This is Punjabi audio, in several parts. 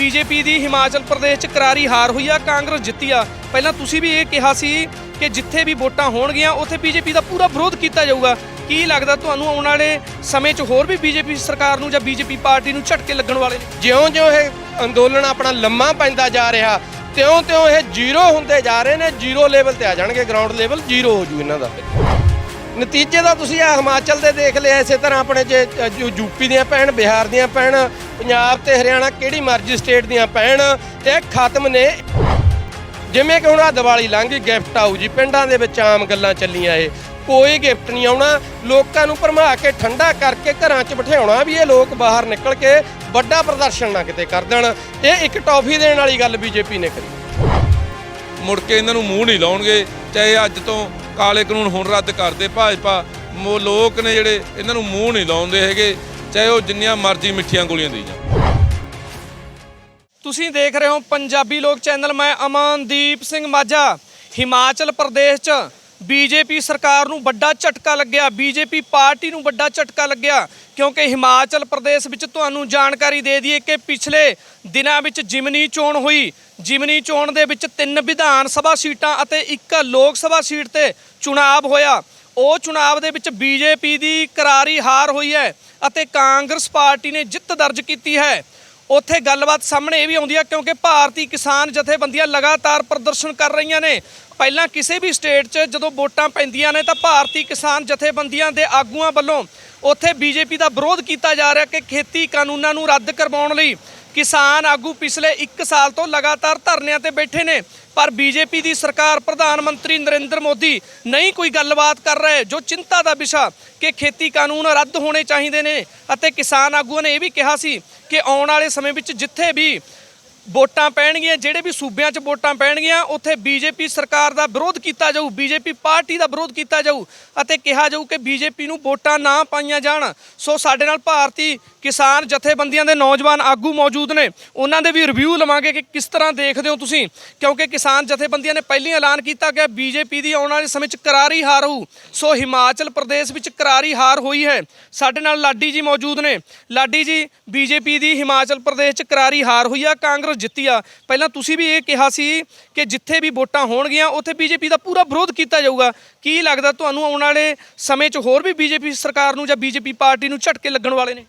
ਬੀਜੇਪੀ ਦੀ ਹਿਮਾਚਲ ਪ੍ਰਦੇਸ਼ 'ਚ ਕਰਾਰੀ ਹਾਰ ਹੋਈ ਆ, ਕਾਂਗਰਸ ਜਿੱਤੀ ਆ। ਪਹਿਲਾਂ ਤੁਸੀਂ ਵੀ ਇਹ ਕਿਹਾ ਸੀ ਕਿ ਜਿੱਥੇ ਵੀ ਵੋਟਾਂ ਹੋਣਗੀਆਂ ਉੱਥੇ ਬੀਜੇਪੀ ਦਾ ਪੂਰਾ ਵਿਰੋਧ ਕੀਤਾ ਜਾਊਗਾ। ਕੀ ਲੱਗਦਾ ਤੁਹਾਨੂੰ ਆਉਣ ਵਾਲੇ ਸਮੇਂ 'ਚ ਹੋਰ ਵੀ ਬੀਜੇਪੀ ਸਰਕਾਰ ਨੂੰ ਜਾਂ ਬੀਜੇਪੀ ਪਾਰਟੀ ਨੂੰ ਝਟਕੇ ਲੱਗਣ ਵਾਲੇ ਨੇ? ਜਿਉਂ-ਜਿਉਂ ਇਹ ਅੰਦੋਲਨ ਆਪਣਾ ਲੰਮਾ ਪੈਂਦਾ ਜਾ ਰਿਹਾ ਤਿਉਂ-ਤਿਉਂ ਇਹ ਜ਼ੀਰੋ ਹੁੰਦੇ ਜਾ ਰਹੇ ਨੇ। ਜ਼ੀਰੋ ਲੈਵਲ ਤੇ ਆ ਜਾਣਗੇ, ਗਰਾਊਂਡ ਲੈਵਲ ਜ਼ੀਰੋ ਹੋ ਜੂ ਇਹਨਾਂ ਦਾ। ਨਤੀਜੇ ਦਾ ਤੁਸੀਂ ਆ ਹਿਮਾਚਲ ਦੇ ਦੇਖ ਲਿਆ, ਇਸੇ ਤਰ੍ਹਾਂ ਆਪਣੇ ਜੇ ਯੂਪੀ ਦੀਆਂ ਪੈਣ, ਬਿਹਾਰ ਦੀਆਂ ਪੈਣ, ਪੰਜਾਬ ਤੇ ਹਰਿਆਣਾ ਕਿਹੜੀ ਮਰਜ਼ੀ ਸਟੇਟ ਦੀਆਂ ਪੈਣ, ਇਹ ਖਤਮ ਨੇ। ਜਿਵੇਂ ਕਿ ਹੁਣ ਆ ਦੀਵਾਲੀ ਲੰਘ ਗਈ, ਗਿਫਟ ਆਊ ਜੀ, ਪਿੰਡਾਂ ਦੇ ਵਿੱਚ ਆਮ ਗੱਲਾਂ ਚੱਲੀਆਂ। ਇਹ ਕੋਈ ਗਿਫਟ ਨਹੀਂ ਆਉਣਾ, ਲੋਕਾਂ ਨੂੰ ਭਰਮਾ ਕੇ ਠੰਡਾ ਕਰਕੇ ਘਰਾਂ 'ਚ ਬਿਠਾਉਣਾ ਵੀ ਇਹ ਲੋਕ ਬਾਹਰ ਨਿਕਲ ਕੇ ਵੱਡਾ ਪ੍ਰਦਰਸ਼ਨ ਨਾ ਕਿਤੇ ਕਰ ਦੇਣ। ਇਹ ਇੱਕ ਟੌਫੀ ਦੇਣ ਵਾਲੀ ਗੱਲ ਬੀਜੇਪੀ ਨੇ ਕਰੀ। ਮੁੜ ਕੇ ਇਹਨਾਂ ਨੂੰ ਮੂੰਹ ਨਹੀਂ ਲਾਉਣਗੇ, ਚਾਹੇ ਅੱਜ ਤੋਂ ਕਾਲੇ ਕਾਨੂੰਨ ਹੁਣ ਰੱਦ ਕਰਦੇ ਭਾਜਪਾ। ਲੋਕ ਨੇ ਜਿਹੜੇ ਇਹਨਾਂ ਨੂੰ ਮੂੰਹ ਨਹੀਂ ਲਾਉਂਦੇ ਹੈਗੇ, ਚਾਹੇ ਉਹ ਜਿੰਨੀਆਂ ਮਰਜ਼ੀ ਮਿੱਠੀਆਂ ਗੋਲੀਆਂ ਦੇਈ ਜਾਣ। ਤੁਸੀਂ ਦੇਖ ਰਹੇ ਹੋ ਪੰਜਾਬੀ ਲੋਕ ਚੈਨਲ, ਮੈਂ ਅਮਨਦੀਪ ਸਿੰਘ ਮਾਝਾ। ਹਿਮਾਚਲ ਪ੍ਰਦੇਸ਼ 'ਚ ਬੀਜੇਪੀ ਸਰਕਾਰ ਨੂੰ ਵੱਡਾ ਝਟਕਾ ਲੱਗਿਆ, ਬੀਜੇਪੀ ਪਾਰਟੀ ਨੂੰ ਵੱਡਾ ਝਟਕਾ ਲੱਗਿਆ, ਕਿਉਂਕਿ ਹਿਮਾਚਲ ਪ੍ਰਦੇਸ਼ ਵਿੱਚ ਤੁਹਾਨੂੰ ਜਾਣਕਾਰੀ ਦੇ ਦਈਏ ਕਿ ਪਿਛਲੇ ਦਿਨਾਂ ਵਿੱਚ ਜਿਮਨੀ ਚੋਣ ਹੋਈ। ਜਿਮਨੀ ਚੋਣ ਦੇ ਵਿੱਚ 3 ਵਿਧਾਨ ਸਭਾ ਸੀਟਾਂ ਅਤੇ 1 ਲੋਕ ਸਭਾ ਸੀਟ ਤੇ ਚੁਣਾਵ ਹੋਇਆ। ਉਹ ਚੁਣਾਵ ਦੇ ਵਿੱਚ ਬੀਜੇਪੀ ਦੀ ਕਰਾਰੀ ਹਾਰ ਹੋਈ ਹੈ ਅਤੇ ਕਾਂਗਰਸ ਪਾਰਟੀ ਨੇ ਜਿੱਤ ਦਰਜ ਕੀਤੀ ਹੈ। ਉੱਥੇ ਗੱਲਬਾਤ ਸਾਹਮਣੇ ਇਹ ਵੀ ਆਉਂਦੀ ਹੈ ਕਿਉਂਕਿ ਭਾਰਤੀ ਕਿਸਾਨ ਜਥੇਬੰਦੀਆਂ ਲਗਾਤਾਰ ਪ੍ਰਦਰਸ਼ਨ ਕਰ ਰਹੀਆਂ ਨੇ। ਪਹਿਲਾਂ ਕਿਸੇ ਵੀ ਸਟੇਟ 'ਚ ਜਦੋਂ ਵੋਟਾਂ ਪੈਂਦੀਆਂ ਨੇ ਤਾਂ ਭਾਰਤੀ ਕਿਸਾਨ ਜਥੇਬੰਦੀਆਂ ਦੇ ਆਗੂਆਂ ਵੱਲੋਂ ਉੱਥੇ ਬੀਜੇਪੀ ਦਾ ਵਿਰੋਧ ਕੀਤਾ ਜਾ ਰਿਹਾ ਕਿ ਖੇਤੀ ਕਾਨੂੰਨਾਂ ਨੂੰ ਰੱਦ ਕਰਵਾਉਣ ਲਈ ਕਿਸਾਨ ਆਗੂ ਪਿਛਲੇ 1 ਸਾਲ ਤੋਂ ਲਗਾਤਾਰ ਧਰਨਿਆਂ ਤੇ ਬੈਠੇ ਨੇ। ਪਰ ਬੀਜੇਪੀ ਦੀ ਸਰਕਾਰ, ਪ੍ਰਧਾਨ ਮੰਤਰੀ ਨਰਿੰਦਰ ਮੋਦੀ ਨਹੀਂ ਕੋਈ ਗੱਲਬਾਤ ਕਰ ਰਹੇ। ਜੋ ਚਿੰਤਾ ਦਾ ਵਿਸ਼ਾ ਕਿ ਖੇਤੀ ਕਾਨੂੰਨ ਰੱਦ ਹੋਣੇ ਚਾਹੀਦੇ ਨੇ ਅਤੇ ਕਿਸਾਨ ਆਗੂਆਂ ਨੇ ਇਹ ਵੀ ਕਿਹਾ ਸੀ ਕਿ ਆਉਣ ਵਾਲੇ ਸਮੇਂ ਵਿੱਚ ਜਿੱਥੇ ਵੀ ਵੋਟਾਂ ਪੈਣਗੀਆਂ, ਜਿਹੜੇ ਵੀ ਸੂਬਿਆਂ 'ਚ ਵੋਟਾਂ ਪੈਣਗੀਆਂ, ਉੱਥੇ ਬੀਜੇਪੀ ਸਰਕਾਰ ਦਾ ਵਿਰੋਧ ਕੀਤਾ ਜਾਊ, ਬੀਜੇਪੀ ਪਾਰਟੀ ਦਾ ਵਿਰੋਧ ਕੀਤਾ ਜਾਊ ਅਤੇ ਕਿਹਾ ਜਾਊ ਕਿ ਬੀਜੇਪੀ ਨੂੰ ਵੋਟਾਂ ਨਾ ਪਾਈਆਂ ਜਾਣ। ਸੋ ਸਾਡੇ ਨਾਲ ਭਾਰਤੀ ਕਿਸਾਨ ਜਥੇਬੰਦੀਆਂ ਦੇ ਨੌਜਵਾਨ ਆਗੂ ਮੌਜੂਦ ਨੇ, ਉਹਨਾਂ ਦੇ ਵੀ ਰਿਵਿਊ ਲਵਾਂਗੇ ਕਿ ਕਿਸ ਤਰ੍ਹਾਂ ਦੇਖਦੇ ਹੋ ਤੁਸੀਂ, ਕਿਉਂਕਿ ਕਿਸਾਨ ਜਥੇਬੰਦੀਆਂ ਨੇ ਪਹਿਲਾਂ ਐਲਾਨ ਕੀਤਾ ਕਿ ਬੀਜੇਪੀ ਦੀ ਆਉਣ ਵਾਲੇ ਸਮੇਂ 'ਚ ਕਰਾਰੀ ਹਾਰ ਹੋਊ। ਸੋ ਹਿਮਾਚਲ ਪ੍ਰਦੇਸ਼ ਵਿੱਚ ਕਰਾਰੀ ਹਾਰ ਹੋਈ ਹੈ। ਸਾਡੇ ਨਾਲ ਲਾਡੀ ਜੀ ਮੌਜੂਦ ਨੇ। ਲਾਡੀ ਜੀ, ਬੀਜੇਪੀ ਦੀ ਹਿਮਾਚਲ ਪ੍ਰਦੇਸ਼ 'ਚ ਕਰਾਰੀ ਹਾਰ ਹੋਈ ਆ, ਕਾਂਗਰਸ ਜਿੱਤੀ ਆ। ਪਹਿਲਾਂ ਤੁਸੀਂ ਵੀ ਇਹ ਕਿਹਾ ਸੀ ਕਿ ਜਿੱਥੇ ਵੀ ਵੋਟਾਂ ਹੋਣਗੀਆਂ ਉੱਥੇ ਬੀਜੇਪੀ ਦਾ ਪੂਰਾ ਵਿਰੋਧ ਕੀਤਾ ਜਾਊਗਾ। ਕੀ ਲੱਗਦਾ ਤੁਹਾਨੂੰ ਆਉਣ ਵਾਲੇ ਸਮੇਂ 'ਚ ਹੋਰ ਵੀ ਬੀਜੇਪੀ ਸਰਕਾਰ ਨੂੰ ਜਾਂ ਬੀਜੇਪੀ ਪਾਰਟੀ ਨੂੰ ਝਟਕੇ ਲੱਗਣ ਵਾਲੇ ਨੇ?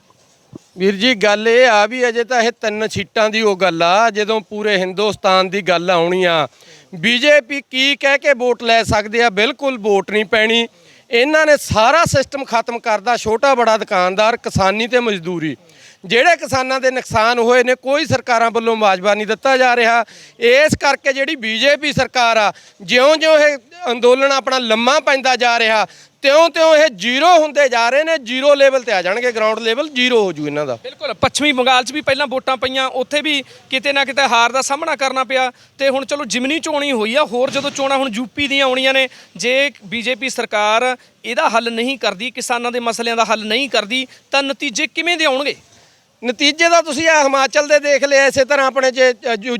ਵੀਰ ਜੀ, ਗੱਲ ਇਹ ਆ ਵੀ ਅਜੇ ਤਾਂ ਇਹ 3 ਸੀਟਾਂ ਦੀ ਉਹ ਗੱਲ ਆ, ਜਦੋਂ ਪੂਰੇ ਹਿੰਦੁਸਤਾਨ ਦੀ ਗੱਲ ਆਉਣੀ ਆ। ਬੀਜੇਪੀ ਕੀ ਕਹਿ ਕੇ ਵੋਟ ਲੈ ਸਕਦੇ ਆ? ਬਿਲਕੁਲ ਵੋਟ ਨਹੀਂ ਪੈਣੀ। ਇਹਨਾਂ ਨੇ ਸਾਰਾ ਸਿਸਟਮ ਖਤਮ ਕਰਦਾ, ਛੋਟਾ ਬੜਾ ਦੁਕਾਨਦਾਰ, ਕਿਸਾਨੀ ਤੇ ਮਜ਼ਦੂਰੀ। ਜਿਹੜੇ ਕਿਸਾਨਾਂ ਦੇ ਨੁਕਸਾਨ ਹੋਏ ਨੇ ਕੋਈ ਸਰਕਾਰਾਂ ਵੱਲੋਂ ਮੁਆਵਜ਼ਾ ਨਹੀਂ ਦਿੱਤਾ ਜਾ ਰਿਹਾ। ਇਸ ਕਰਕੇ ਜਿਹੜੀ ਬੀਜੇਪੀ ਸਰਕਾਰ ਆ, ਜਿਉਂ-ਜਿਉਂ ਇਹ ਅੰਦੋਲਨ ਆਪਣਾ ਲੰਮਾ ਪੈਂਦਾ ਜਾ ਰਿਹਾ ਤਿਉਂ-ਤਿਉਂ ਇਹ ਜ਼ੀਰੋ ਹੁੰਦੇ ਜਾ ਰਹੇ ਨੇ। ਜ਼ੀਰੋ ਲੈਵਲ ਤੇ ਆ ਜਾਣਗੇ, ਗਰਾਊਂਡ ਲੈਵਲ ਜ਼ੀਰੋ ਹੋ ਜੂ ਇਹਨਾਂ ਦਾ। ਬਿਲਕੁਲ। ਪੱਛਮੀ ਬੰਗਾਲ 'ਚ ਵੀ ਪਹਿਲਾਂ ਵੋਟਾਂ ਪਈਆਂ, ਉੱਥੇ ਵੀ ਕਿਤੇ ਨਾ ਕਿਤੇ ਹਾਰ ਦਾ ਸਾਹਮਣਾ ਕਰਨਾ ਪਿਆ ਤੇ ਹੁਣ ਚਲੋ ਜਿਮਨੀ ਚੋਣ ਹੀ ਹੋਈ ਆ। ਹੋਰ ਜਦੋਂ ਚੋਣਾਂ ਹੁਣ ਯੂਪੀ ਦੀਆਂ ਆਉਣੀਆਂ ਨੇ, ਜੇ ਬੀਜੇਪੀ ਸਰਕਾਰ ਇਹਦਾ ਹੱਲ ਨਹੀਂ ਕਰਦੀ, ਕਿਸਾਨਾਂ ਦੇ ਮਸਲਿਆਂ ਦਾ ਹੱਲ ਨਹੀਂ ਕਰਦੀ, ਤਾਂ ਨਤੀਜੇ ਕਿਵੇਂ ਦੇ ਆਉਣਗੇ? ਨਤੀਜੇ ਦਾ ਤੁਸੀਂ ਆ ਹਿਮਾਚਲ ਦੇ ਦੇਖ ਲਿਆ, ਇਸੇ ਤਰ੍ਹਾਂ ਆਪਣੇ ਜੇ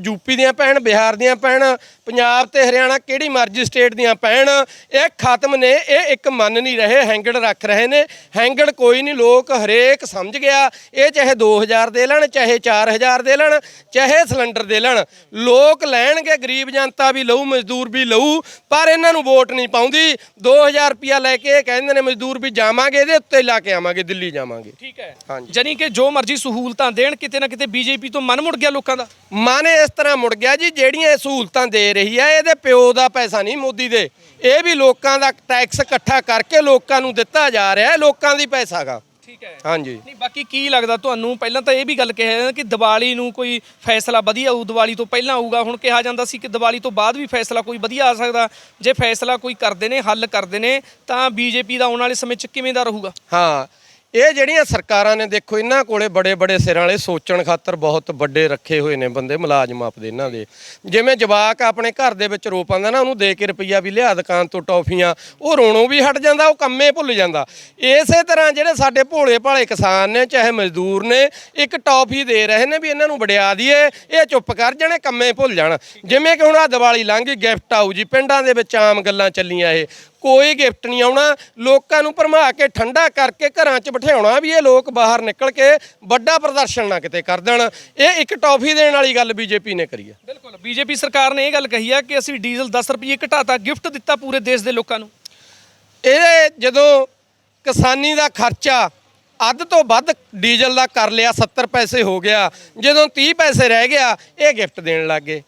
ਯੂਪੀ ਦੀਆਂ ਪੈਣ, ਬਿਹਾਰ ਦੀਆਂ ਪੈਣ, ਪੰਜਾਬ ਤੇ ਹਰਿਆਣਾ ਕਿਹੜੀ ਮਰਜ਼ੀ ਸਟੇਟ ਦੀਆਂ ਪੈਣ, ਇਹ ਖਤਮ ਨੇ। ਇਹ ਇੱਕ ਮੰਨ ਨਹੀਂ ਰਹੇ, ਹੈਂਗੜ ਰੱਖ ਰਹੇ ਨੇ। ਹੈਂਗੜ ਕੋਈ ਨਹੀਂ, ਲੋਕ ਹਰੇਕ ਸਮਝ ਗਿਆ। ਇਹ ਚਾਹੇ 2000 ਦੇ ਲੈਣ, ਚਾਹੇ 4000 ਦੇ ਲੈਣ, ਚਾਹੇ ਸਿਲੰਡਰ ਦੇ ਲੈਣ, ਲੋਕ ਲੈਣਗੇ। ਗਰੀਬ ਜਨਤਾ ਵੀ ਲਊ, ਮਜ਼ਦੂਰ ਵੀ ਲਊ, ਪਰ ਇਹਨਾਂ ਨੂੰ ਵੋਟ ਨਹੀਂ ਪਾਉਂਦੀ। 2000 ਰੁਪਇਆ ਲੈ ਕੇ ਇਹ ਕਹਿੰਦੇ ਨੇ ਮਜ਼ਦੂਰ ਵੀ ਜਾਵਾਂਗੇ, ਇਹਦੇ ਉੱਤੇ ਲਾ ਕੇ ਆਵਾਂਗੇ, ਦਿੱਲੀ ਜਾਵਾਂਗੇ। ਠੀਕ ਹੈ, ਹਾਂਜੀ। ਜਾਨੀ ਕਿ ਜੋ ਮਰਜ਼ੀ ਸਹੂਲਤਾਂ ਦੇਣ, ਕਿਤੇ ਨਾ ਕਿਤੇ ਬੀਜੇਪੀ ਤੋਂ ਮਨ ਮੁੜ ਗਿਆ ਲੋਕਾਂ ਦਾ। ਮਨ ਇਸ ਤਰ੍ਹਾਂ ਮੁੜ ਗਿਆ ਜੀ, ਜਿਹੜੀਆਂ ਇਹ ਸਹੂਲਤਾਂ ਦੇ ਰਹੀ ਆ ਇਹਦੇ ਪਿਓ ਦਾ ਪੈਸਾ ਨਹੀਂ, ਮੋਦੀ ਦੇ। ਇਹ ਵੀ ਲੋਕਾਂ ਦਾ ਟੈਕਸ ਇਕੱਠਾ ਕਰਕੇ ਲੋਕਾਂ ਨੂੰ ਦਿੱਤਾ ਜਾ ਰਿਹਾ, ਲੋਕਾਂ ਦੀ ਪੈਸਾ ਗਾ। ਠੀਕ ਹੈ, ਹਾਂਜੀ। ਨਹੀਂ, ਬਾਕੀ ਕੀ ਲੱਗਦਾ ਤੁਹਾਨੂੰ? ਪਹਿਲਾਂ ਤਾਂ ਇਹ ਵੀ ਗੱਲ ਕਿਹਾ ਕਿ ਦੀਵਾਲੀ ਨੂੰ ਕੋਈ ਫੈਸਲਾ ਵਧੀਆ ਆਊ, ਦੀਵਾਲੀ ਤੋਂ ਪਹਿਲਾਂ ਆਊਗਾ। ਹੁਣ ਕਿਹਾ ਜਾਂਦਾ ਸੀ ਕਿ ਦੀਵਾਲੀ ਤੋਂ ਬਾਅਦ ਵੀ ਫੈਸਲਾ ਕੋਈ ਵਧੀਆ ਆ ਸਕਦਾ। ਜੇ ਫੈਸਲਾ ਕੋਈ ਕਰਦੇ ਨੇ, ਹੱਲ ਕਰਦੇ ਨੇ, ਤਾਂ ਬੀਜੇਪੀ ਦਾ ਆਉਣ ਵਾਲੇ ਸਮੇਂ 'ਚ ਕਿਵੇਂ ਦਾ ਰਹੂਗਾ? ਹਾਂ, ਇਹ ਜਿਹੜੀਆਂ ਸਰਕਾਰਾਂ ਨੇ ਦੇਖੋ, ਇਹਨਾਂ ਕੋਲੇ ਬੜੇ ਬੜੇ ਸਿਰਾਂ ਵਾਲੇ ਸੋਚਣ ਖਾਤਰ ਬਹੁਤ ਵੱਡੇ ਰੱਖੇ ਹੋਏ ਨੇ ਬੰਦੇ, ਮੁਲਾਜ਼ਮ ਆਪਦੇ ਇਹਨਾਂ ਦੇ। ਜਿਵੇਂ ਜਵਾਕ ਆਪਣੇ ਘਰ ਦੇ ਵਿੱਚ ਰੋ ਪਾਉਂਦਾ ਨਾ, ਉਹਨੂੰ ਦੇ ਕੇ ਰੁਪਈਆ ਵੀ ਲਿਆ ਦੁਕਾਨ ਤੋਂ ਟੌਫੀਆਂ, ਉਹ ਰੋਣੋਂ ਵੀ ਹਟ ਜਾਂਦਾ, ਉਹ ਕੰਮੇ ਭੁੱਲ ਜਾਂਦਾ। ਇਸੇ ਤਰ੍ਹਾਂ ਜਿਹੜੇ ਸਾਡੇ ਭੋਲੇ ਭਾਲੇ ਕਿਸਾਨ ਨੇ, ਚਾਹੇ ਮਜ਼ਦੂਰ ਨੇ, ਇੱਕ ਟੌਫੀ ਦੇ ਰਹੇ ਨੇ ਵੀ ਇਹਨਾਂ ਨੂੰ ਵੜਿਆ ਦਈਏ, ਇਹ ਚੁੱਪ ਕਰ ਜਾਣੇ, ਕੰਮੇ ਭੁੱਲ ਜਾਣ। ਜਿਵੇਂ ਕਿ ਹੁਣ ਆ ਦੀਵਾਲੀ ਲੰਘ ਗਈ, ਗਿਫਟ ਆਊ ਜੀ, ਪਿੰਡਾਂ ਦੇ ਵਿੱਚ ਆਮ ਗੱਲਾਂ ਚੱਲੀਆਂ। ਇਹ ਕੋਈ ਗਿਫਟ ਨਹੀਂ ਆਉਣਾ। ਲੋਕਾਂ ਨੂੰ ਭਰਮਾ ਕੇ ਠੰਡਾ ਕਰਕੇ ਘਰਾਂ 'ਚ ਬਿਠਾਉਣਾ ਵੀ ਇਹ ਲੋਕ ਬਾਹਰ ਨਿਕਲ ਕੇ ਵੱਡਾ ਪ੍ਰਦਰਸ਼ਨ ਨਾ ਕਿਤੇ ਕਰ ਦੇਣ। ਇਹ ਇੱਕ ਟੌਫੀ ਦੇਣ ਵਾਲੀ ਗੱਲ ਬੀਜੇਪੀ ਨੇ ਕਰੀ ਹੈ। ਬਿਲਕੁਲ ਬੀਜੇਪੀ ਸਰਕਾਰ ਨੇ ਇਹ ਗੱਲ ਕਹੀ ਆ ਕਿ ਅਸੀਂ ਡੀਜ਼ਲ 10 ਰੁਪਏ ਘਟਾਤਾ, ਗਿਫਟ ਦਿੱਤਾ ਪੂਰੇ ਦੇਸ਼ ਦੇ ਲੋਕਾਂ ਨੂੰ। ਇਹ ਜਦੋਂ ਕਿਸਾਨੀ ਦਾ ਖਰਚਾ ਅੱਧ ਤੋਂ ਵੱਧ ਡੀਜ਼ਲ ਦਾ ਕਰ ਲਿਆ, 70 ਪੈਸੇ ਹੋ ਗਿਆ, ਜਦੋਂ 30 ਪੈਸੇ ਰਹਿ ਗਿਆ ਇਹ ਗਿਫਟ ਦੇਣ ਲੱਗ ਗਏ।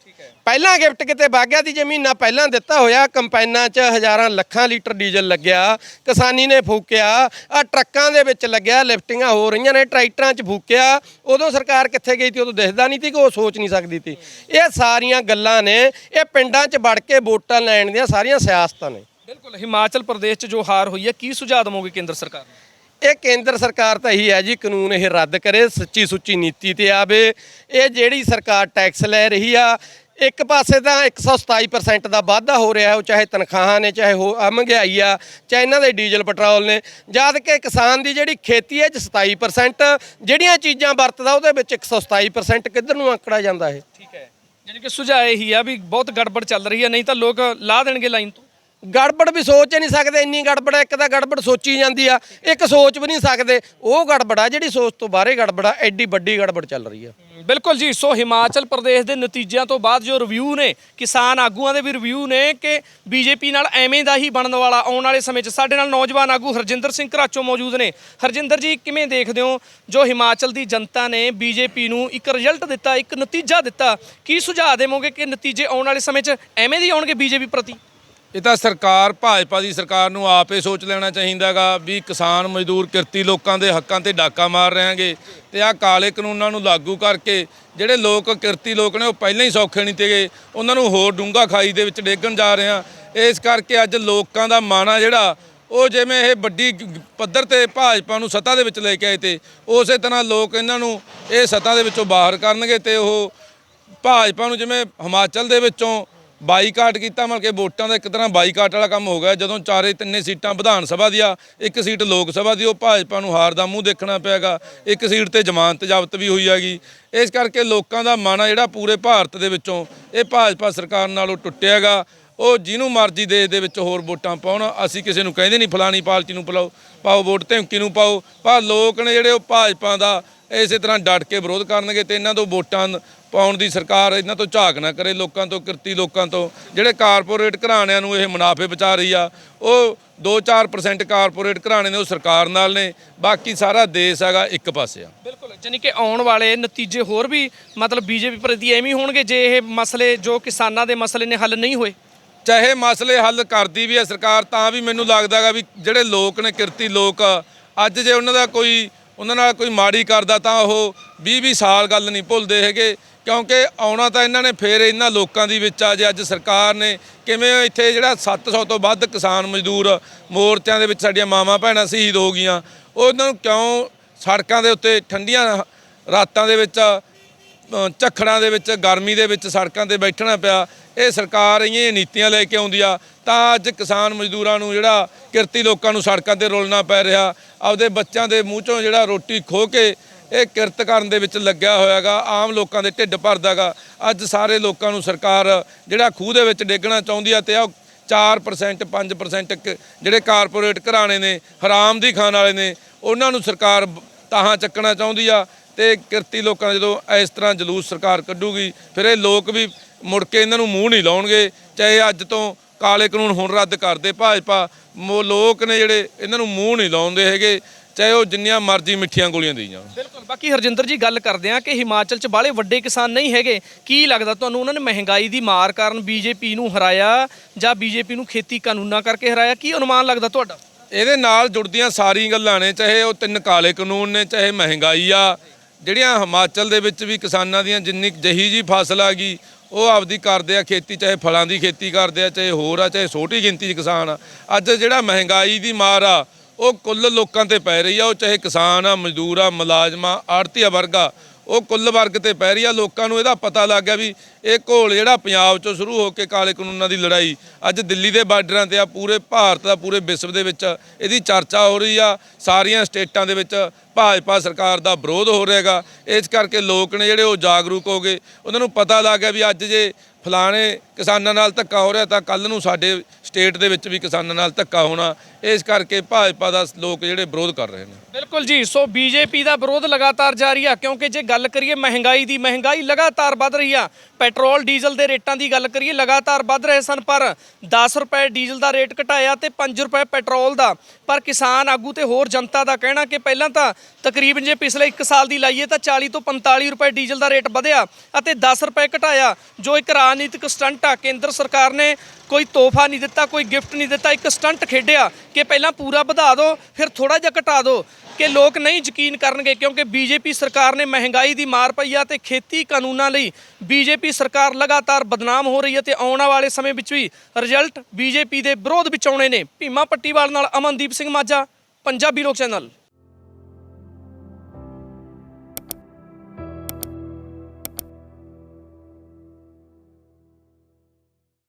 ਪਹਿਲਾਂ ਗਿਫਟ ਕਿਤੇ ਵਾਗਿਆ ਦੀ ਮਹੀਨਾ ਪਹਿਲਾਂ ਦਿੱਤਾ ਹੋਇਆ, ਕੰਪਾਈਨਾਂ 'ਚ ਹਜ਼ਾਰਾਂ ਲੱਖਾਂ ਲੀਟਰ ਡੀਜ਼ਲ ਲੱਗਿਆ, ਕਿਸਾਨੀ ਨੇ ਫੂਕਿਆ, ਆ ਟਰੱਕਾਂ ਦੇ ਵਿੱਚ ਲੱਗਿਆ, ਲਿਫਟਿੰਗਾਂ ਹੋ ਰਹੀਆਂ ਨੇ, ਟਰੈਕਟਰਾਂ 'ਚ ਫੂਕਿਆ। ਉਦੋਂ ਸਰਕਾਰ ਕਿੱਥੇ ਗਈ ਸੀ? ਉਦੋਂ ਦਿਖਦਾ ਨਹੀਂ ਸੀ ਕਿ ਉਹ ਸੋਚ ਨਹੀਂ ਸਕਦੀ ਸੀ। ਇਹ ਸਾਰੀਆਂ ਗੱਲਾਂ ਨੇ, ਇਹ ਪਿੰਡਾਂ 'ਚ ਵੜ ਕੇ ਵੋਟਾਂ ਲੈਣ ਦੀਆਂ ਸਾਰੀਆਂ ਸਿਆਸਤਾਂ ਨੇ। ਬਿਲਕੁਲ ਹਿਮਾਚਲ ਪ੍ਰਦੇਸ਼ 'ਚ ਜੋ ਹਾਰ ਹੋਈ ਹੈ, ਕੀ ਸੁਝਾਅ ਦੇਵੋਗੇ ਕੇਂਦਰ ਸਰਕਾਰ ਨੂੰ? ਇਹ ਕੇਂਦਰ ਸਰਕਾਰ ਤਾਂ ਇਹੀ ਹੈ ਜੀ, ਕਾਨੂੰਨ ਇਹ ਰੱਦ ਕਰੇ, ਸੱਚੀ ਸੁੱਚੀ ਨੀਤੀ ਤੇ ਆਵੇ। ਇਹ ਜਿਹੜੀ ਸਰਕਾਰ ਟੈਕਸ ਲੈ ਰਹੀ ਆ, ਇੱਕ ਪਾਸੇ ਤਾਂ 127% ਦਾ ਵਾਧਾ ਹੋ ਰਿਹਾ, ਉਹ ਚਾਹੇ ਤਨਖਾਹਾਂ ਨੇ, ਚਾਹੇ ਮਹਿੰਗਾਈ ਆ, ਚਾਹੇ ਇਹਨਾਂ ਦੇ ਡੀਜ਼ਲ ਪੈਟਰੋਲ ਨੇ, ਜਦ ਕਿ ਕਿਸਾਨ ਦੀ ਜਿਹੜੀ ਖੇਤੀ ਹੈ 27%, ਜਿਹੜੀਆਂ ਚੀਜ਼ਾਂ ਵਰਤਦਾ ਉਹਦੇ ਵਿੱਚ 127%। ਕਿੱਧਰ ਨੂੰ ਆਂਕੜਾ ਜਾਂਦਾ ਇਹ? ਠੀਕ ਹੈ, ਯਾਨੀ ਕਿ ਸੁਝਾਅ ਇਹੀ ਆ ਵੀ ਬਹੁਤ ਗੜਬੜ ਚੱਲ ਰਹੀ ਹੈ, ਨਹੀਂ ਤਾਂ ਲੋਕ ਲਾ ਦੇਣਗੇ ਲਾਈਨ ਤੋਂ। ਗੜਬੜ ਵੀ ਸੋਚ ਹੀ ਨਹੀਂ ਸਕਦੇ, ਇੰਨੀ ਗੜਬੜ ਹੈ। ਇੱਕ ਤਾਂ ਗੜਬੜ ਸੋਚੀ ਜਾਂਦੀ ਆ, ਇੱਕ ਸੋਚ ਵੀ ਨਹੀਂ ਸਕਦੇ। ਉਹ ਗੜਬੜ ਆ ਜਿਹੜੀ ਸੋਚ ਤੋਂ ਬਾਹਰੇ ਗੜਬੜ ਆ, ਐਡੀ ਵੱਡੀ ਗੜਬੜ ਚੱਲ ਰਹੀ ਆ। ਬਿਲਕੁਲ ਜੀ। ਸੋ ਹਿਮਾਚਲ ਪ੍ਰਦੇਸ਼ ਦੇ ਨਤੀਜਿਆਂ ਤੋਂ ਬਾਅਦ ਜੋ ਰਿਵਿਊ ਨੇ, ਕਿਸਾਨ ਆਗੂਆਂ ਦੇ ਵੀ ਰਿਵਿਊ ਨੇ ਕਿ ਬੀਜੇਪੀ ਨਾਲ ਐਵੇਂ ਦਾ ਹੀ ਬਣਨ ਵਾਲਾ ਆਉਣ ਵਾਲੇ ਸਮੇਂ 'ਚ। ਸਾਡੇ ਨਾਲ ਨੌਜਵਾਨ ਆਗੂ ਹਰਜਿੰਦਰ ਸਿੰਘ ਘਰਾਚੋਂ ਮੌਜੂਦ ਨੇ। ਹਰਜਿੰਦਰ ਜੀ, ਕਿਵੇਂ ਦੇਖਦੇ ਹੋ ਜੋ ਹਿਮਾਚਲ ਦੀ ਜਨਤਾ ਨੇ ਬੀਜੇਪੀ ਨੂੰ ਇੱਕ ਰਿਜ਼ਲਟ ਦਿੱਤਾ, ਇੱਕ ਨਤੀਜਾ ਦਿੱਤਾ, ਕੀ ਸੁਝਾਅ ਦੇਵੋਗੇ ਕਿ ਨਤੀਜੇ ਆਉਣ ਵਾਲੇ ਸਮੇਂ 'ਚ ਐਵੇਂ ਦੇ ਆਉਣਗੇ ਬੀਜੇਪੀ ਪ੍ਰਤੀ? ਇਹ ਤਾਂ ਸਰਕਾਰ, ਭਾਜਪਾ ਦੀ ਸਰਕਾਰ ਨੂੰ ਆਪੇ ਸੋਚ ਲੈਣਾ ਚਾਹੀਦਾਗਾ ਵੀ ਕਿਸਾਨ ਮਜ਼ਦੂਰ ਕਿਰਤੀ ਲੋਕਾਂ ਦੇ ਹੱਕਾਂ ਤੇ ਡਾਕਾ ਮਾਰ ਰਹੇਗੇ ਤੇ ਆਹ ਕਾਲੇ ਕਾਨੂੰਨਾਂ ਨੂੰ ਲਾਗੂ ਕਰਕੇ ਜਿਹੜੇ ਲੋਕ ਕਿਰਤੀ ਲੋਕ ਨੇ ਉਹ ਪਹਿਲਾਂ ਹੀ ਸੌਖੇ ਨਹੀਂ ਤੇਗੇ, ਉਹਨਾਂ ਨੂੰ ਹੋਰ ਡੂੰਘਾ ਖਾਈ ਦੇ ਵਿੱਚ ਡੇਗਣ ਜਾ ਰਹੇ ਆ। ਇਸ ਕਰਕੇ ਅੱਜ ਲੋਕਾਂ ਦਾ ਮਨ ਆ ਜਿਹੜਾ ਉਹ ਜਿਵੇਂ ਇਹ ਵੱਡੀ ਪੱਧਰ ਤੇ ਭਾਜਪਾ ਨੂੰ ਸੱਤਾ ਦੇ ਵਿੱਚ ਲੈ ਕੇ ਆਏ ਤੇ ਉਸੇ ਤਰ੍ਹਾਂ ਲੋਕ ਇਹਨਾਂ ਨੂੰ ਇਹ ਸੱਤਾ ਦੇ ਵਿੱਚੋਂ ਬਾਹਰ ਕਰਨਗੇ ਤੇ ਉਹ ਭਾਜਪਾ ਨੂੰ ਜਿਵੇਂ ਹਿਮਾਚਲ ਦੇ ਵਿੱਚੋਂ ਬਾਈਕਾਟ ਕੀਤਾ, ਮਤਲਬ ਕਿ ਵੋਟਾਂ ਦਾ ਇੱਕ ਤਰ੍ਹਾਂ ਬਾਈਕਾਟ ਵਾਲਾ ਕੰਮ ਹੋ ਗਿਆ। ਜਦੋਂ ਚਾਰੇ ਤਿੰਨੇ ਸੀਟਾਂ ਵਿਧਾਨ ਸਭਾ ਦੀਆਂ, ਇੱਕ ਸੀਟ ਲੋਕ ਸਭਾ ਦੀ, ਉਹ ਭਾਜਪਾ ਨੂੰ ਹਾਰ ਦਾ ਮੂੰਹ ਦੇਖਣਾ ਪਿਆਗਾ। ਇੱਕ ਸੀਟ ਤੇ ਜ਼ਮਾਨਤ ਜ਼ਬਤ ਵੀ ਹੋਈ ਹੈਗੀ। ਇਸ ਕਰਕੇ ਲੋਕਾਂ ਦਾ ਮਨ ਆ ਜਿਹੜਾ ਪੂਰੇ ਭਾਰਤ ਦੇ ਵਿੱਚੋਂ ਇਹ ਭਾਜਪਾ ਸਰਕਾਰ ਨਾਲੋਂ ਟੁੱਟਿਆਗਾ। ਉਹ ਜਿਹਨੂੰ ਮਰਜ਼ੀ ਦੇਸ਼ ਦੇ ਵਿੱਚ ਹੋਰ ਵੋਟਾਂ ਪਾਉਣ, ਅਸੀਂ ਕਿਸੇ ਨੂੰ ਕਹਿੰਦੇ ਨਹੀਂ ਫਲਾਣੀ ਪਾਰਟੀ ਨੂੰ ਪਾਓ ਵੋਟ, ਧਮਕੀ ਨੂੰ ਪਾਓ, ਪਰ ਲੋਕ ਨੇ ਜਿਹੜੇ ਉਹ ਭਾਜਪਾ ਦਾ ਇਸੇ ਤਰ੍ਹਾਂ ਡਟ ਕੇ ਵਿਰੋਧ ਕਰਨਗੇ ਤੇ ਇਹਨਾਂ ਤੋਂ ਵੋਟਾਂ ਪਾਉਣ ਦੀ ਸਰਕਾਰ ਇਹਨਾਂ ਤੋਂ ਝਾਕ ਨਾ ਕਰੇ। ਲੋਕਾਂ ਤੋਂ, ਕਿਰਤੀ ਲੋਕਾਂ ਤੋਂ, ਜਿਹੜੇ ਕਾਰਪੋਰੇਟ ਘਰਾਣਿਆਂ ਨੂੰ ਇਹ ਮੁਨਾਫੇ ਬਚਾ ਰਹੀ ਆ, ਉਹ 2-4% ਕਾਰਪੋਰੇਟ ਘਰਾਣੇ ਨੇ ਉਹ ਸਰਕਾਰ ਨਾਲ ਨੇ, ਬਾਕੀ ਸਾਰਾ ਦੇਸ਼ ਹੈਗਾ ਇੱਕ ਪਾਸੇ ਆ। ਬਿਲਕੁਲ, ਯਾਨੀ ਕਿ ਆਉਣ ਵਾਲੇ ਨਤੀਜੇ ਹੋਰ ਵੀ ਮਤਲਬ ਬੀਜੇਪੀ ਪ੍ਰਤੀ ਐਵੇਂ ਹੋਣਗੇ ਜੇ ਇਹ ਮਸਲੇ ਜੋ ਕਿਸਾਨਾਂ ਦੇ ਮਸਲੇ ਨੇ ਹੱਲ ਨਹੀਂ ਹੋਏ। ਚਾਹੇ ਮਸਲੇ ਹੱਲ ਕਰਦੀ ਵੀ ਹੈ ਸਰਕਾਰ, ਤਾਂ ਵੀ ਮੈਨੂੰ ਲੱਗਦਾਗਾ ਵੀ ਜਿਹੜੇ ਲੋਕ ਨੇ ਕਿਰਤੀ ਲੋਕ, ਅੱਜ ਜੇ ਉਹਨਾਂ ਨਾਲ ਕੋਈ ਮਾੜੀ ਕਰਦਾ ਤਾਂ ਉਹ 20-20 ਸਾਲ ਗੱਲ ਨਹੀਂ ਭੁੱਲਦੇ ਹੈਗੇ, ਕਿਉਂਕਿ ਆਉਣਾ ਤਾਂ ਇਹਨਾਂ ਨੇ ਫੇਰ ਇਹਨਾਂ ਲੋਕਾਂ ਦੀ ਵਿੱਚ ਆ। ਜੇ ਅੱਜ ਸਰਕਾਰ ਨੇ ਕਿਵੇਂ ਇੱਥੇ ਜਿਹੜਾ 700 ਤੋਂ ਵੱਧ ਕਿਸਾਨ ਮਜ਼ਦੂਰ ਮੋਰਚਿਆਂ ਦੇ ਵਿੱਚ ਸਾਡੀਆਂ ਮਾਵਾਂ ਭੈਣਾਂ ਸ਼ਹੀਦ ਹੋ ਗਈਆਂ, ਉਹਨਾਂ ਨੂੰ ਕਿਉਂ ਸੜਕਾਂ ਦੇ ਉੱਤੇ ਠੰਡੀਆਂ ਰਾਤਾਂ ਦੇ ਵਿੱਚ, ਝੱਖੜਾਂ ਦੇ ਵਿੱਚ, ਗਰਮੀ ਦੇ ਵਿੱਚ ਸੜਕਾਂ ਤੇ ਬੈਠਣਾ ਪਿਆ? ਇਹ ਸਰਕਾਰ ਇਹ ਨੀਤੀਆਂ ਲੈ ਕੇ ਆਉਂਦੀ ਆ ਤਾਂ ਅੱਜ ਕਿਸਾਨ ਮਜ਼ਦੂਰਾਂ ਨੂੰ, ਜਿਹੜਾ ਕਿਰਤੀ ਲੋਕਾਂ ਨੂੰ ਸੜਕਾਂ ਤੇ ਰੁਲਣਾ ਪੈ ਰਿਹਾ। ਆਪਦੇ ਬੱਚਿਆਂ ਦੇ ਮੂੰਹ 'ਚੋਂ ਜਿਹੜਾ ਰੋਟੀ ਖੋਹ ਕੇ ਇਹ ਕਿਰਤ ਕਰਨ ਦੇ ਵਿੱਚ ਲੱਗਿਆ ਹੋਇਆਗਾ, ਆਮ ਲੋਕਾਂ ਦੇ ਢਿੱਡ ਭਰਦਾਗਾ। ਅੱਜ ਸਾਰੇ ਲੋਕਾਂ ਨੂੰ ਸਰਕਾਰ ਜਿਹੜਾ ਖੂਹ ਦੇ ਵਿੱਚ ਡੇਗਣਾ ਚਾਹੁੰਦੀ ਆ ਤੇ ਉਹ 4% 5% ਜਿਹੜੇ ਕਾਰਪੋਰੇਟ ਘਰਾਣੇ ਨੇ, ਹਰਾਮ ਦੀ ਖਾਣ ਵਾਲੇ ਨੇ, ਉਹਨਾਂ ਨੂੰ ਸਰਕਾਰ ਤਾਹਾਂ ਚੱਕਣਾ ਚਾਹੁੰਦੀ ਆ। ਤੇ ਕਿਰਤੀ ਲੋਕਾਂ ਜਦੋਂ ਇਸ ਤਰ੍ਹਾਂ ਜਲੂਸ ਸਰਕਾਰ ਕੱਢੂਗੀ ਫਿਰ ਇਹ ਲੋਕ ਵੀ ਮੁੜ ਕੇ ਇਹਨਾਂ ਨੂੰ ਮੂੰਹ ਨਹੀਂ ਲਾਉਣਗੇ। ਚਾਹੇ ਅੱਜ ਤੋਂ ਕਾਲੇ ਕਾਨੂੰਨ ਹੁਣ ਰੱਦ ਕਰਦੇ ਭਾਜਪਾ, ਲੋਕ ਨੇ ਜਿਹੜੇ ਇਹਨਾਂ ਨੂੰ ਮੂੰਹ ਨਹੀਂ ਲਾਉਂਦੇ ਹੈਗੇ, ਚਾਹੇ ਉਹ ਜਿੰਨੀਆਂ ਮਰਜ਼ੀ ਮਿੱਠੀਆਂ ਗੋਲੀਆਂ ਦੇਈ ਜਾਣ। ਬਿਲਕੁਲ। ਬਾਕੀ ਹਰਜਿੰਦਰ ਜੀ, ਗੱਲ ਕਰਦੇ ਆ ਕਿ ਹਿਮਾਚਲ 'ਚ ਬਾਹਲੇ ਵੱਡੇ ਕਿਸਾਨ ਨਹੀਂ ਹੈਗੇ, ਕੀ ਲੱਗਦਾ ਤੁਹਾਨੂੰ ਉਹਨਾਂ ਨੇ ਮਹਿੰਗਾਈ ਦੀ ਮਾਰ ਕਾਰਨ ਬੀਜੇਪੀ ਨੂੰ ਹਰਾਇਆ ਜਾਂ ਬੀਜੇਪੀ ਨੂੰ ਖੇਤੀ ਕਾਨੂੰਨਾਂ ਕਰਕੇ ਹਰਾਇਆ? ਕੀ ਅਨੁਮਾਨ ਲੱਗਦਾ ਤੁਹਾਡਾ? ਇਹਦੇ ਨਾਲ ਜੁੜਦੀਆਂ ਸਾਰੀਆਂ ਗੱਲਾਂ ਨੇ, ਚਾਹੇ ਉਹ 3 ਕਾਲੇ ਕਾਨੂੰਨ ਨੇ, ਚਾਹੇ ਮਹਿੰਗਾਈ ਆ। ਜਿਹੜੀਆਂ ਹਿਮਾਚਲ ਦੇ ਵਿੱਚ ਵੀ ਕਿਸਾਨਾਂ ਦੀਆਂ ਜਿੰਨੀ ਜਿਹੀ ਜੀ ਫਸਲ ਆ ਗਈ ਉਹ ਆਪਦੀ ਕਰਦੇ ਆ ਖੇਤੀ, ਚਾਹੇ ਫਲਾਂ ਦੀ ਖੇਤੀ ਕਰਦੇ ਆ, ਚਾਹੇ ਹੋਰ ਆ, ਚਾਹੇ ਛੋਟੀ ਗਿਣਤੀ 'ਚ ਕਿਸਾਨ ਆ। ਅੱਜ ਜਿਹੜਾ ਮਹਿੰਗਾਈ ਦੀ ਮਾਰ ਆ ਉਹ ਕੁੱਲ ਲੋਕਾਂ ਤੇ ਪੈ ਰਹੀ ਆ, ਉਹ ਚਾਹੇ ਕਿਸਾਨ ਆ, ਮਜ਼ਦੂਰ ਆ, ਮੁਲਾਜ਼ਮ ਆ, ਆੜ੍ਹਤੀਆ ਵਰਗ ਆ, ਉਹ ਕੁੱਲ ਵਰਗ ਤੇ ਪੈ ਰਹੀ ਆ। ਲੋਕਾਂ ਨੂੰ ਇਹਦਾ ਪਤਾ ਲੱਗ ਗਿਆ ਵੀ ਇਹ ਘੋਲ ਜਿਹੜਾ ਪੰਜਾਬ 'ਚੋਂ ਸ਼ੁਰੂ ਹੋ ਕੇ ਕਾਲੇ ਕਾਨੂੰਨਾਂ ਦੀ ਲੜਾਈ ਅੱਜ ਦਿੱਲੀ ਦੇ ਬਾਰਡਰਾਂ ਤੇ ਆ, ਪੂਰੇ ਭਾਰਤ ਦਾ, ਪੂਰੇ ਵਿਸ਼ਵ ਦੇ ਵਿੱਚ ਇਹਦੀ ਚਰਚਾ ਹੋ ਰਹੀ ਆ। ਸਾਰੀਆਂ ਸਟੇਟਾਂ ਦੇ ਵਿੱਚ ਭਾਜਪਾ ਸਰਕਾਰ ਦਾ ਵਿਰੋਧ ਹੋ ਰਿਹਾਗਾ। ਇਸ ਕਰਕੇ ਲੋਕ ਨੇ ਜਿਹੜੇ ਉਹ ਜਾਗਰੂਕ ਹੋ ਗਏ, ਉਹਨਾਂ ਨੂੰ ਪਤਾ ਲੱਗ ਗਿਆ ਵੀ ਅੱਜ ਜੇ ਫਲਾਣੇ ਕਿਸਾਨਾਂ ਨਾਲ ਧੱਕਾ ਹੋ ਰਿਹਾ ਤਾਂ ਕੱਲ ਨੂੰ ਸਾਡੇ ਸਟੇਟ ਦੇ ਵਿੱਚ ਵੀ ਕਿਸਾਨਾਂ ਨਾਲ ਧੱਕਾ ਹੋਣਾ। ਇਸ ਕਰਕੇ ਭਾਜਪਾ ਦਾ ਲੋਕ ਜਿਹੜੇ ਵਿਰੋਧ ਕਰ ਰਹੇ ਨੇ। ਬਿਲਕੁਲ ਜੀ, ਸੋ ਬੀਜੇਪੀ ਦਾ ਵਿਰੋਧ ਲਗਾਤਾਰ ਜਾਰੀ ਆ, ਕਿਉਂਕਿ ਜੇ ਗੱਲ ਕਰੀਏ ਮਹਿੰਗਾਈ ਲਗਾਤਾਰ ਵੱਧ ਰਹੀ ਆ। ਪੈਟਰੋਲ ਡੀਜ਼ਲ ਦੇ ਰੇਟਾਂ ਦੀ ਗੱਲ ਕਰੀਏ ਲਗਾਤਾਰ ਵੱਧ ਰਹੇ ਸਨ, ਪਰ 10 ਰੁਪਏ ਡੀਜ਼ਲ ਦਾ ਰੇਟ ਘਟਾਇਆ ਤੇ 5 ਰੁਪਏ ਪੈਟਰੋਲ ਦਾ। ਪਰ ਕਿਸਾਨ ਆਗੂ ਤੇ ਹੋਰ ਜਨਤਾ ਦਾ ਕਹਿਣਾ ਕਿ ਪਹਿਲਾਂ ਤਾਂ ਤਕਰੀਬਨ ਜੇ ਪਿਛਲੇ 1 ਸਾਲ ਦੀ ਲਾਈਏ ਤਾਂ 40 ਤੋਂ 45 ਰੁਪਏ ਡੀਜ਼ਲ ਦਾ ਰੇਟ ਵਧਿਆ ਅਤੇ 10 ਰੁਪਏ ਘਟਾਇਆ, ਜੋ ਇੱਕ ਰਾਜਨੀਤਿਕ ਸਟੰਟ ਆ। ਕੇਂਦਰ ਸਰਕਾਰ ਨੇ ਕੋਈ ਤੋਹਫਾ ਨਹੀਂ ਦਿੱਤਾ, ਕੋਈ ਗਿਫਟ ਨਹੀਂ ਦਿੱਤਾ, ਇੱਕ ਸਟੰਟ ਖੇਡਿਆ ਕਿ ਪਹਿਲਾਂ ਪੂਰਾ ਵਧਾ ਦਿਓ ਫਿਰ ਥੋੜਾ ਜਿਹਾ ਘਟਾ ਦਿਓ, ਕਿ ਲੋਕ ਨਹੀਂ ਯਕੀਨ ਕਰਨਗੇ। ਕਿਉਂਕਿ ਬੀਜੇਪੀ ਸਰਕਾਰ ਨੇ ਮਹਿੰਗਾਈ ਦੀ ਮਾਰ ਪਈ ਆ ਤੇ ਖੇਤੀ ਕਾਨੂੰਨਾਂ ਲਈ ਬੀਜੇਪੀ ਸਰਕਾਰ ਲਗਾਤਾਰ ਬਦਨਾਮ ਹੋ ਰਹੀ ਹੈ ਤੇ ਆਉਣ ਵਾਲੇ ਸਮੇਂ ਵਿੱਚ ਵੀ ਰਿਜ਼ਲਟ ਬੀਜੇਪੀ ਦੇ ਵਿਰੋਧ ਵਿੱਚ ਆਉਣੇ ਨੇ। ਭੀਮਾ ਪੱਟੀਵਾਲ ਨਾਲ ਅਮਨਦੀਪ ਸਿੰਘ ਮਾਝਾ, ਪੰਜਾਬੀ ਲੋਕ ਚੈਨਲ।